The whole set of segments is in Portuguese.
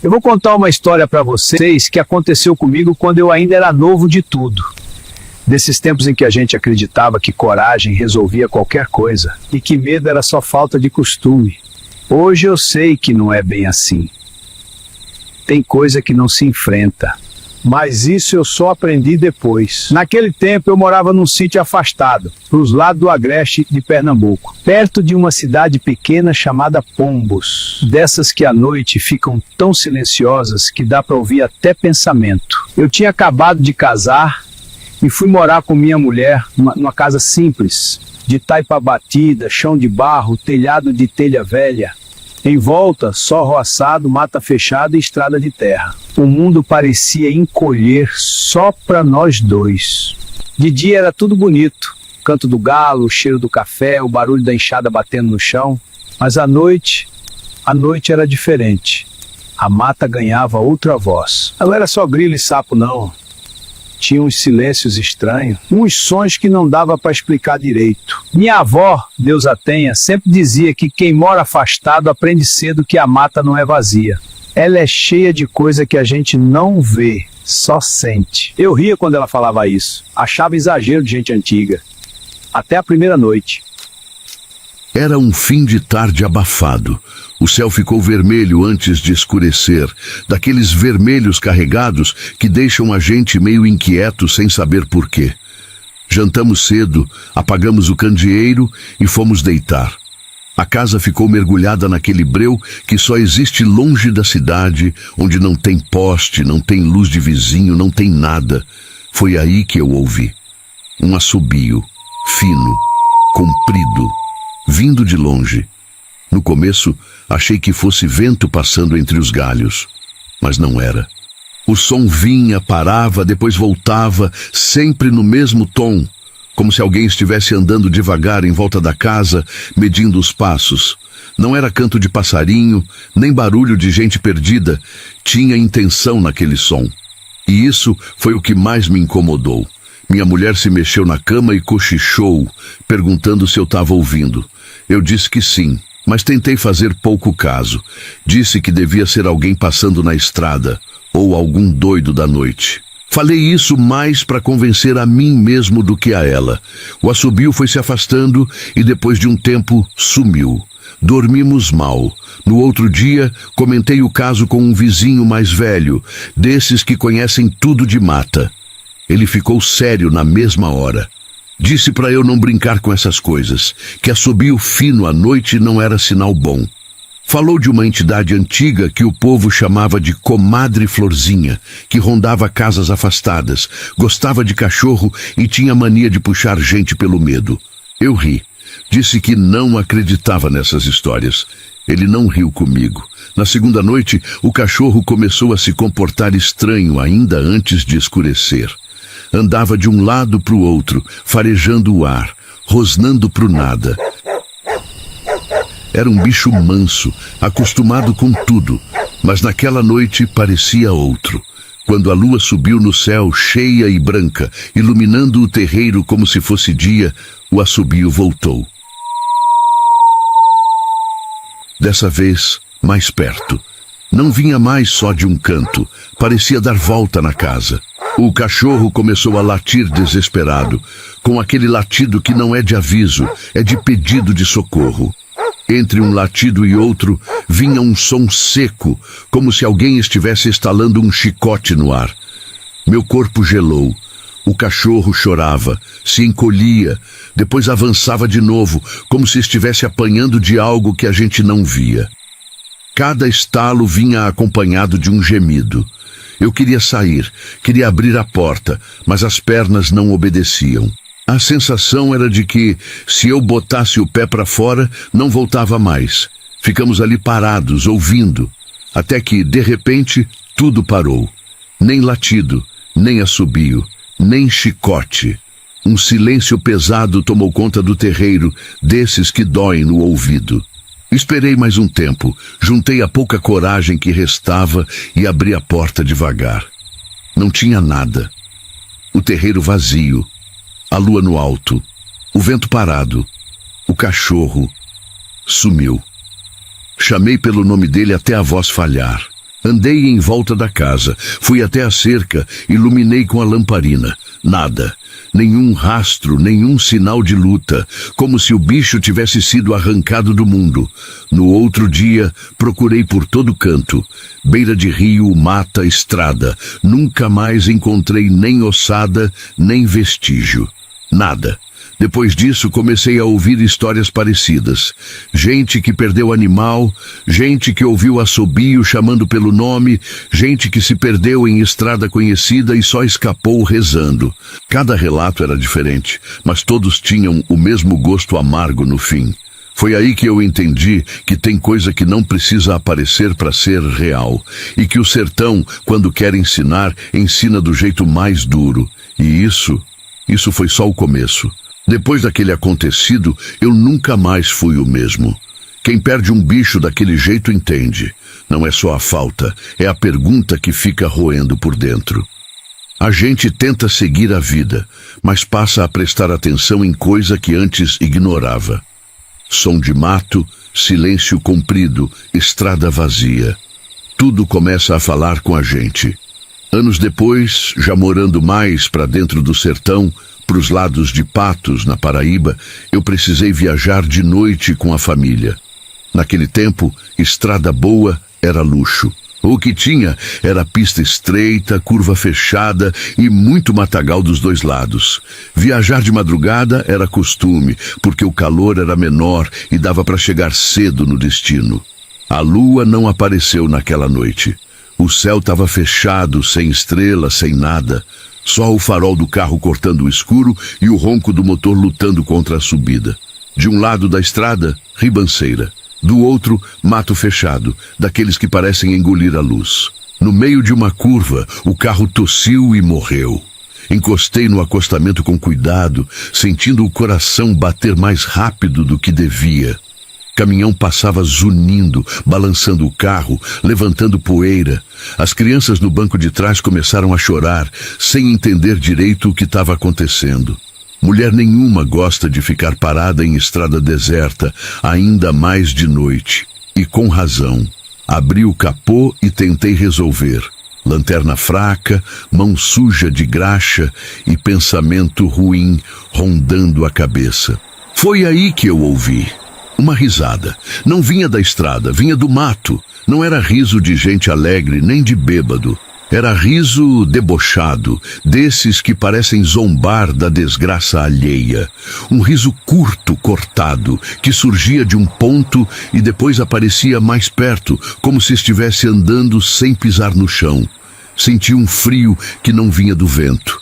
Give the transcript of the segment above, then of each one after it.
Eu vou contar uma história para vocês que aconteceu comigo quando eu ainda era novo de tudo. Desses tempos em que a gente acreditava que coragem resolvia qualquer coisa e que medo era só falta de costume. Hoje eu sei que não é bem assim. Tem coisa que não se enfrenta. Mas isso eu só aprendi depois. Naquele tempo eu morava num sítio afastado, pros lados do Agreste de Pernambuco, perto de uma cidade pequena chamada Pombos. Dessas que à noite ficam tão silenciosas que dá para ouvir até pensamento. Eu tinha acabado de casar e fui morar com minha mulher numa casa simples, de taipa batida, chão de barro, telhado de telha velha. Em volta, só roçado, mata fechada e estrada de terra. O mundo parecia encolher só para nós dois. De dia era tudo bonito. Canto do galo, o cheiro do café, o barulho da enxada batendo no chão. Mas à noite era diferente. A mata ganhava outra voz. Não era só grilo e sapo, não. Tinha uns silêncios estranhos, uns sons que não dava para explicar direito. Minha avó, Deus a tenha, sempre dizia que quem mora afastado aprende cedo que a mata não é vazia. Ela é cheia de coisa que a gente não vê, só sente. Eu ria quando ela falava isso, achava exagero de gente antiga. Até a primeira noite. Era um fim de tarde abafado. O céu ficou vermelho antes de escurecer, daqueles vermelhos carregados que deixam a gente meio inquieto sem saber por quê. Jantamos cedo, apagamos o candeeiro e fomos deitar. A casa ficou mergulhada naquele breu que só existe longe da cidade, onde não tem poste, não tem luz de vizinho, não tem nada. Foi aí que eu ouvi. Um assobio, fino, comprido, vindo de longe. No começo, achei que fosse vento passando entre os galhos, mas não era. O som vinha, parava, depois voltava, sempre no mesmo tom, como se alguém estivesse andando devagar em volta da casa, medindo os passos. Não era canto de passarinho, nem barulho de gente perdida, tinha intenção naquele som. E isso foi o que mais me incomodou. Minha mulher se mexeu na cama e cochichou, perguntando se eu estava ouvindo. Eu disse que sim, mas tentei fazer pouco caso. Disse que devia ser alguém passando na estrada, ou algum doido da noite. Falei isso mais para convencer a mim mesmo do que a ela. O assobio foi se afastando e depois de um tempo sumiu. Dormimos mal. No outro dia, comentei o caso com um vizinho mais velho, desses que conhecem tudo de mata. Ele ficou sério na mesma hora. Disse para eu não brincar com essas coisas, que assobio fino à noite não era sinal bom. Falou de uma entidade antiga que o povo chamava de Comadre Florzinha, que rondava casas afastadas, gostava de cachorro e tinha mania de puxar gente pelo medo. Eu ri. Disse que não acreditava nessas histórias. Ele não riu comigo. Na segunda noite, o cachorro começou a se comportar estranho ainda antes de escurecer. Andava de um lado para o outro, farejando o ar, rosnando pro nada. Era um bicho manso, acostumado com tudo, mas naquela noite parecia outro. Quando a lua subiu no céu, cheia e branca, iluminando o terreiro como se fosse dia, o assobio voltou. Dessa vez, mais perto. Não vinha mais só de um canto, parecia dar volta na casa. O cachorro começou a latir desesperado, com aquele latido que não é de aviso, é de pedido de socorro. Entre um latido e outro, vinha um som seco, como se alguém estivesse estalando um chicote no ar. Meu corpo gelou. O cachorro chorava, se encolhia, depois avançava de novo, como se estivesse apanhando de algo que a gente não via. Cada estalo vinha acompanhado de um gemido. Eu queria sair, queria abrir a porta, mas as pernas não obedeciam. A sensação era de que, se eu botasse o pé para fora, não voltava mais. Ficamos ali parados, ouvindo, até que, de repente, tudo parou. Nem latido, nem assobio, nem chicote. Um silêncio pesado tomou conta do terreiro, desses que doem no ouvido. Esperei mais um tempo, juntei a pouca coragem que restava e abri a porta devagar. Não tinha nada. O terreiro vazio, a lua no alto, o vento parado, o cachorro sumiu. Chamei pelo nome dele até a voz falhar. Andei em volta da casa, fui até a cerca, iluminei com a lamparina. Nada. Nenhum rastro, nenhum sinal de luta, como se o bicho tivesse sido arrancado do mundo. No outro dia, procurei por todo canto. Beira de rio, mata, estrada. Nunca mais encontrei nem ossada, nem vestígio. Nada. Depois disso, comecei a ouvir histórias parecidas. Gente que perdeu animal, gente que ouviu assobio chamando pelo nome, gente que se perdeu em estrada conhecida e só escapou rezando. Cada relato era diferente, mas todos tinham o mesmo gosto amargo no fim. Foi aí que eu entendi que tem coisa que não precisa aparecer para ser real, e que o sertão, quando quer ensinar, ensina do jeito mais duro. E isso foi só o começo. Depois daquele acontecido, eu nunca mais fui o mesmo. Quem perde um bicho daquele jeito entende. Não é só a falta, é a pergunta que fica roendo por dentro. A gente tenta seguir a vida, mas passa a prestar atenção em coisa que antes ignorava. Som de mato, silêncio comprido, estrada vazia. Tudo começa a falar com a gente. Anos depois, já morando mais para dentro do sertão, para os lados de Patos, na Paraíba, eu precisei viajar de noite com a família. Naquele tempo, estrada boa era luxo. O que tinha era pista estreita, curva fechada e muito matagal dos dois lados. Viajar de madrugada era costume, porque o calor era menor e dava para chegar cedo no destino. A lua não apareceu naquela noite. O céu estava fechado, sem estrela, sem nada. Só o farol do carro cortando o escuro e o ronco do motor lutando contra a subida. De um lado da estrada, ribanceira. Do outro, mato fechado, daqueles que parecem engolir a luz. No meio de uma curva, o carro tossiu e morreu. Encostei no acostamento com cuidado, sentindo o coração bater mais rápido do que devia. Caminhão passava zunindo, balançando o carro, levantando poeira. As crianças no banco de trás começaram a chorar, sem entender direito o que estava acontecendo. Mulher nenhuma gosta de ficar parada em estrada deserta, ainda mais de noite. E com razão. Abri o capô e tentei resolver. Lanterna fraca, mão suja de graxa e pensamento ruim rondando a cabeça. Foi aí que eu ouvi. Uma risada. Não vinha da estrada, vinha do mato. Não era riso de gente alegre, nem de bêbado. Era riso debochado, desses que parecem zombar da desgraça alheia. Um riso curto, cortado, que surgia de um ponto e depois aparecia mais perto, como se estivesse andando sem pisar no chão. Senti um frio que não vinha do vento.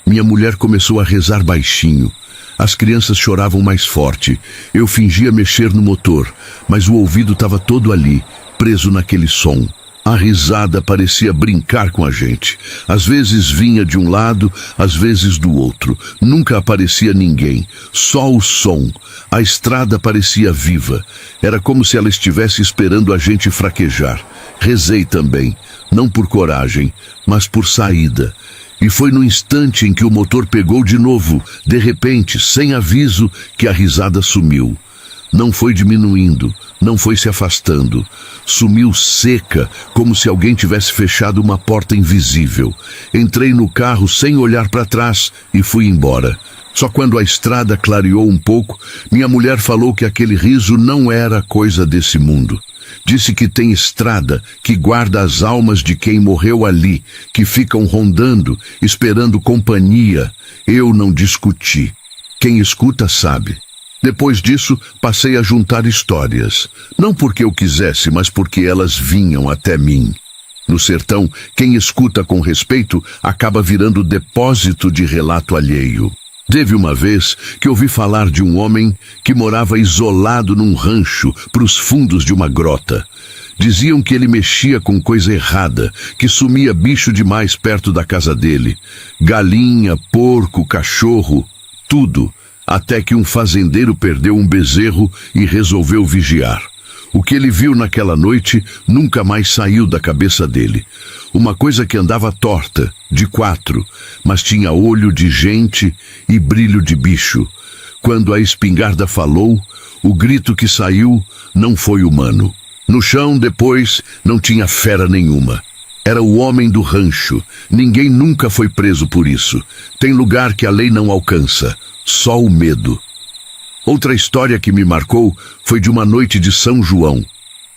Minha mulher começou a rezar baixinho. As crianças choravam mais forte. Eu fingia mexer no motor, mas o ouvido estava todo ali, preso naquele som. A risada parecia brincar com a gente. Às vezes vinha de um lado, às vezes do outro. Nunca aparecia ninguém, só o som. A estrada parecia viva. Era como se ela estivesse esperando a gente fraquejar. Rezei também, não por coragem, mas por saída. E foi no instante em que o motor pegou de novo, de repente, sem aviso, que a risada sumiu. Não foi diminuindo, não foi se afastando. Sumiu seca, como se alguém tivesse fechado uma porta invisível. Entrei no carro sem olhar para trás e fui embora. Só quando a estrada clareou um pouco, minha mulher falou que aquele riso não era coisa desse mundo. Disse que tem estrada que guarda as almas de quem morreu ali, que ficam rondando, esperando companhia. Eu não discuti. Quem escuta sabe. Depois disso, passei a juntar histórias. Não porque eu quisesse, mas porque elas vinham até mim. No sertão, quem escuta com respeito acaba virando depósito de relato alheio. Teve uma vez que ouvi falar de um homem que morava isolado num rancho para os fundos de uma grota. Diziam que ele mexia com coisa errada, que sumia bicho demais perto da casa dele. Galinha, porco, cachorro, tudo. Até que um fazendeiro perdeu um bezerro e resolveu vigiar. O que ele viu naquela noite nunca mais saiu da cabeça dele. Uma coisa que andava torta, de 4, mas tinha olho de gente e brilho de bicho. Quando a espingarda falou, o grito que saiu não foi humano. No chão, depois, não tinha fera nenhuma. Era o homem do rancho. Ninguém nunca foi preso por isso. Tem lugar que a lei não alcança. Só o medo. Outra história que me marcou foi de uma noite de São João.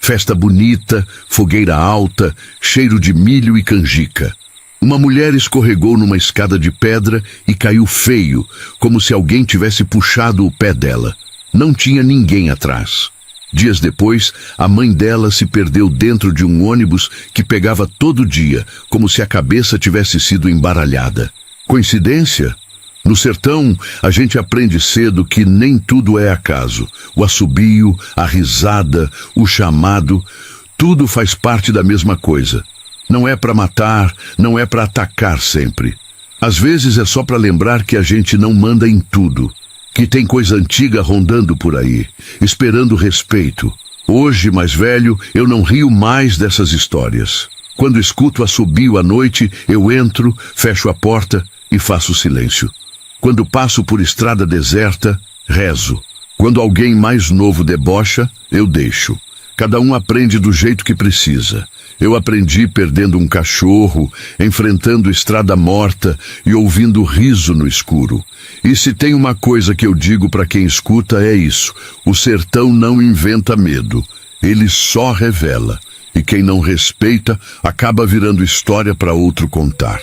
Festa bonita, fogueira alta, cheiro de milho e canjica. Uma mulher escorregou numa escada de pedra e caiu feio, como se alguém tivesse puxado o pé dela. Não tinha ninguém atrás. Dias depois, a mãe dela se perdeu dentro de um ônibus que pegava todo dia, como se a cabeça tivesse sido embaralhada. Coincidência? No sertão, a gente aprende cedo que nem tudo é acaso. O assobio, a risada, o chamado, tudo faz parte da mesma coisa. Não é para matar, não é para atacar sempre. Às vezes é só para lembrar que a gente não manda em tudo, que tem coisa antiga rondando por aí, esperando respeito. Hoje, mais velho, eu não rio mais dessas histórias. Quando escuto assobio à noite, eu entro, fecho a porta e faço silêncio. Quando passo por estrada deserta, rezo. Quando alguém mais novo debocha, eu deixo. Cada um aprende do jeito que precisa. Eu aprendi perdendo um cachorro, enfrentando estrada morta e ouvindo riso no escuro. E se tem uma coisa que eu digo para quem escuta é isso: o sertão não inventa medo, ele só revela. E quem não respeita acaba virando história para outro contar.